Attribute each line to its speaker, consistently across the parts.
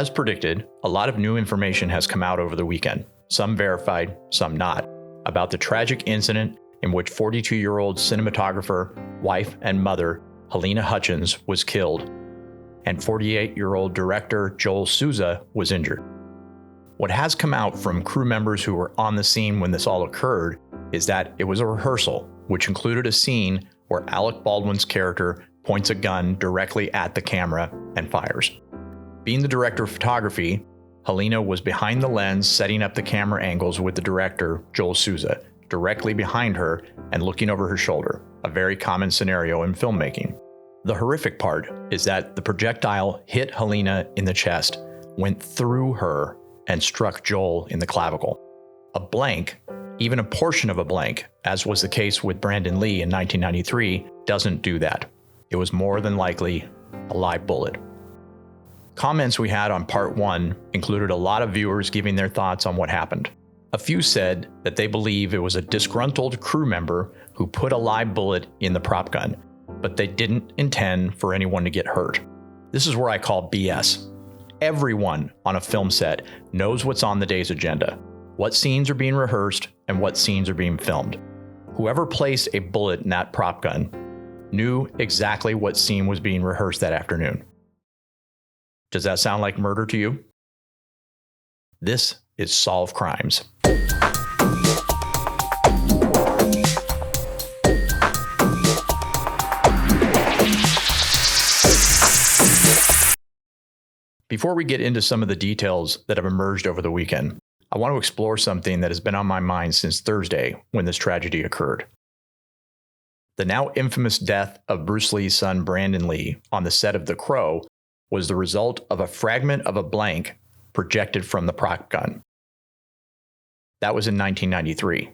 Speaker 1: As predicted, a lot of new information has come out over the weekend, some verified, some not, about the tragic incident in which 42-year-old cinematographer, wife, and mother Halyna Hutchins was killed, and 48-year-old director Joel Souza was injured. What has come out from crew members who were on the scene when this all occurred is that it was a rehearsal, which included a scene where Alec Baldwin's character points a gun directly at the camera and fires. Being the director of photography, Halyna was behind the lens setting up the camera angles with the director, Joel Souza, directly behind her and looking over her shoulder, a very common scenario in filmmaking. The horrific part is that the projectile hit Halyna in the chest, went through her, and struck Joel in the clavicle. A blank, even a portion of a blank, as was the case with Brandon Lee in 1993, doesn't do that. It was more than likely a live bullet. Comments we had on part 1 included a lot of viewers giving their thoughts on what happened. A few said that they believe it was a disgruntled crew member who put a live bullet in the prop gun, but they didn't intend for anyone to get hurt. This is where I call BS. Everyone on a film set knows what's on the day's agenda, what scenes are being rehearsed, and what scenes are being filmed. Whoever placed a bullet in that prop gun knew exactly what scene was being rehearsed that afternoon. Does that sound like murder to you? This is Solve Crimes. Before we get into some of the details that have emerged over the weekend, I want to explore something that has been on my mind since Thursday when this tragedy occurred. The now infamous death of Bruce Lee's son Brandon Lee on the set of The Crow was the result of a fragment of a blank projected from the prop gun. That was in 1993.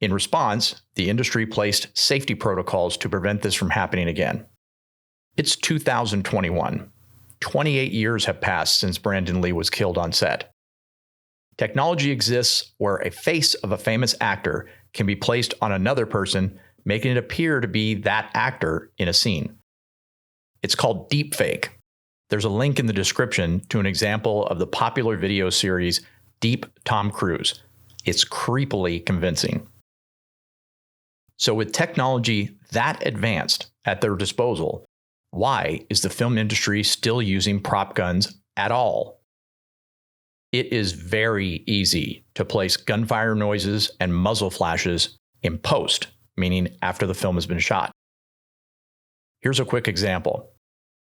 Speaker 1: In response, the industry placed safety protocols to prevent this from happening again. It's 2021. 28 years have passed since Brandon Lee was killed on set. Technology exists where a face of a famous actor can be placed on another person, making it appear to be that actor in a scene. It's called DeepFake. There's a link in the description to an example of the popular video series DeepFake Tom Cruise. It's creepily convincing. So with technology that advanced at their disposal, why is the film industry still using prop guns at all? It is very easy to place gunfire noises and muzzle flashes in post, meaning after the film has been shot. Here's a quick example.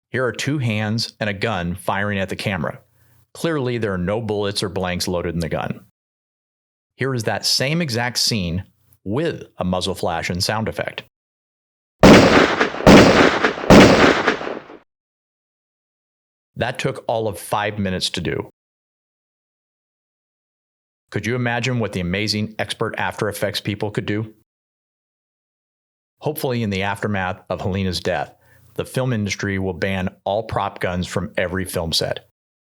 Speaker 1: Here are two hands and a gun firing at the camera. Clearly, there are no bullets or blanks loaded in the gun. Here is that same exact scene with a muzzle flash and sound effect. That took all of 5 minutes to do. Could you imagine what the amazing expert After Effects people could do? Hopefully, in the aftermath of Halyna's death, the film industry will ban all prop guns from every film set.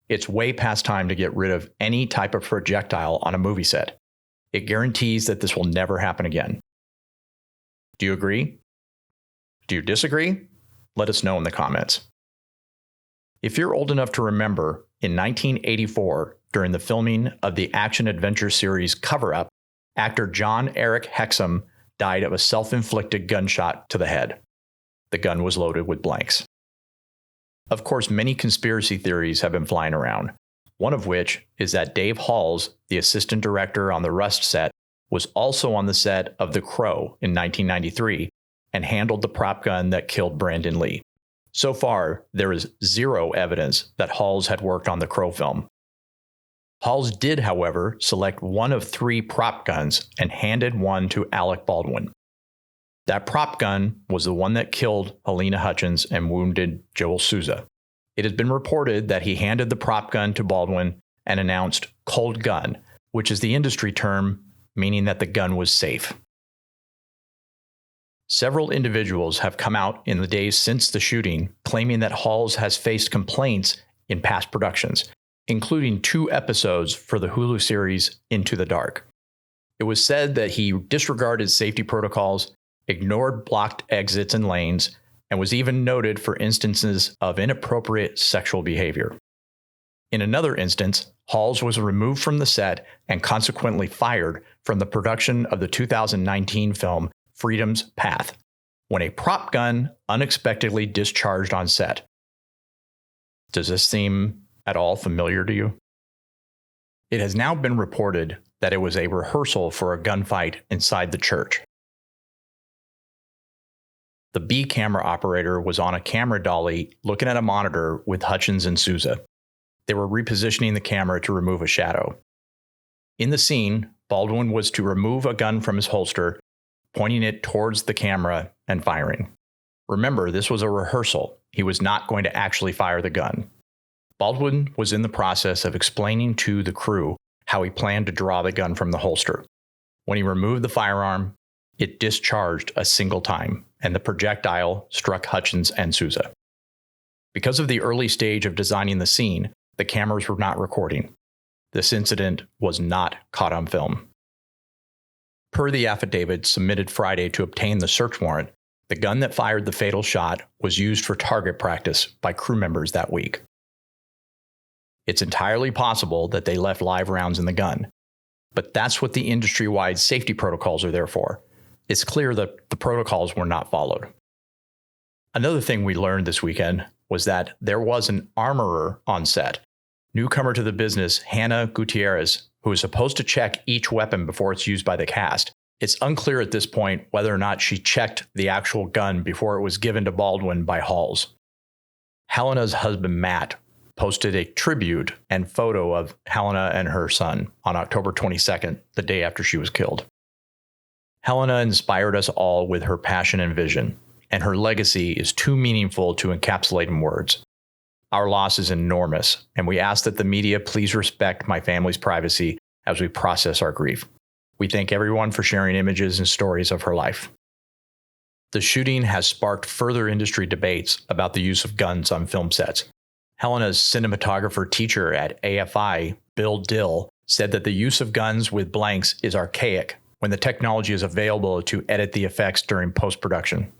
Speaker 1: It's way past time to get rid of any type of projectile on a movie set. It guarantees that this will never happen again. Do you agree? Do you disagree? Let us know in the comments. If you're old enough to remember, in 1984, during the filming of the action-adventure series Cover Up, actor Jon-Erik Hexum died of a self-inflicted gunshot to the head. The gun was loaded with blanks. Of course, many conspiracy theories have been flying around, one of which is that Dave Halls, the assistant director on the Rust set, was also on the set of The Crow in 1993 and handled the prop gun that killed Brandon Lee. So far, there is zero evidence that Halls had worked on the Crow film. Halls did, however, select one of 3 prop guns and handed one to Alec Baldwin. That prop gun was the one that killed Halyna Hutchins and wounded Joel Souza. It has been reported that he handed the prop gun to Baldwin and announced cold gun, which is the industry term meaning that the gun was safe. Several individuals have come out in the days since the shooting claiming that Halls has faced complaints in past productions, including 2 episodes for the Hulu series Into the Dark. It was said that he disregarded safety protocols, ignored blocked exits and lanes, and was even noted for instances of inappropriate sexual behavior. In another instance, Halls was removed from the set and consequently fired from the production of the 2019 film Freedom's Path, when a prop gun unexpectedly discharged on set. Does this seem at all familiar to you? It has now been reported that it was a rehearsal for a gunfight inside the church. The B camera operator was on a camera dolly looking at a monitor with Hutchins and Souza. They were repositioning the camera to remove a shadow. In the scene, Baldwin was to remove a gun from his holster, pointing it towards the camera and firing. Remember, this was a rehearsal. He was not going to actually fire the gun. Baldwin was in the process of explaining to the crew how he planned to draw the gun from the holster. When he removed the firearm, it discharged a single time, and the projectile struck Hutchins and Souza. Because of the early stage of designing the scene, the cameras were not recording. This incident was not caught on film. Per the affidavit submitted Friday to obtain the search warrant, the gun that fired the fatal shot was used for target practice by crew members that week. It's entirely possible that they left live rounds in the gun, but that's what the industry-wide safety protocols are there for. It's clear that the protocols were not followed. Another thing we learned this weekend was that there was an armorer on set, newcomer to the business Halyna Gutierrez, who is supposed to check each weapon before it's used by the cast. It's unclear at this point whether or not she checked the actual gun before it was given to Baldwin by Halls. Halyna's husband, Matt, posted a tribute and photo of Halyna and her son on October 22nd, the day after she was killed. Halyna inspired us all with her passion and vision, and her legacy is too meaningful to encapsulate in words. Our loss is enormous, and we ask that the media please respect my family's privacy as we process our grief. We thank everyone for sharing images and stories of her life. The shooting has sparked further industry debates about the use of guns on film sets. Halyna's cinematographer teacher at AFI, Dill, said that the use of guns with blanks is archaic when the technology is available to edit the effects during post-production.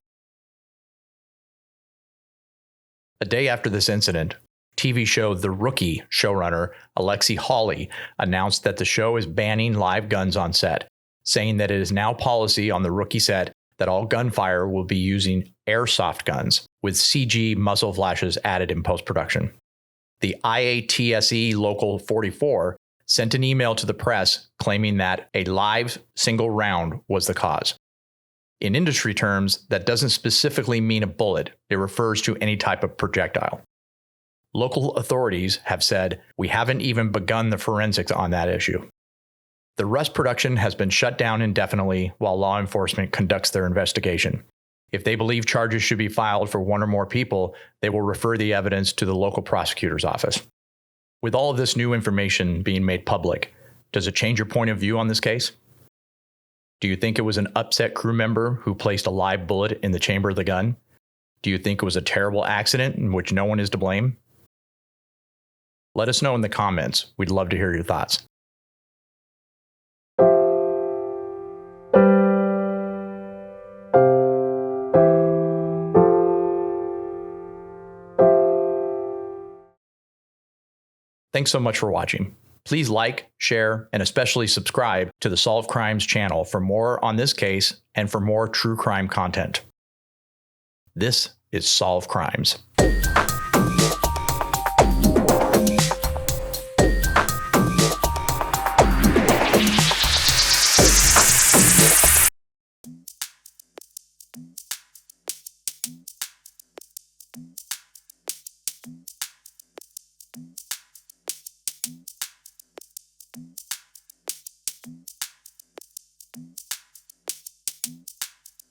Speaker 1: A day after this incident, TV show The Rookie showrunner Alexi Hawley announced that the show is banning live guns on set, saying that it is now policy on the Rookie set that all gunfire will be using airsoft guns with CG muzzle flashes added in post-production. The IATSE Local 44 sent an email to the press claiming that a live single round was the cause. In industry terms, that doesn't specifically mean a bullet. It refers to any type of projectile. Local authorities have said, "We haven't even begun the forensics on that issue." The Rust production has been shut down indefinitely while law enforcement conducts their investigation. If they believe charges should be filed for one or more people, they will refer the evidence to the local prosecutor's office. With all of this new information being made public, does it change your point of view on this case? Do you think it was an upset crew member who placed a live bullet in the chamber of the gun? Do you think it was a terrible accident in which no one is to blame? Let us know in the comments. We'd love to hear your thoughts. Thanks so much for watching. Please like, share, and especially subscribe to the Solve Crimes channel for more on this case and for more true crime content. This is Solve Crimes.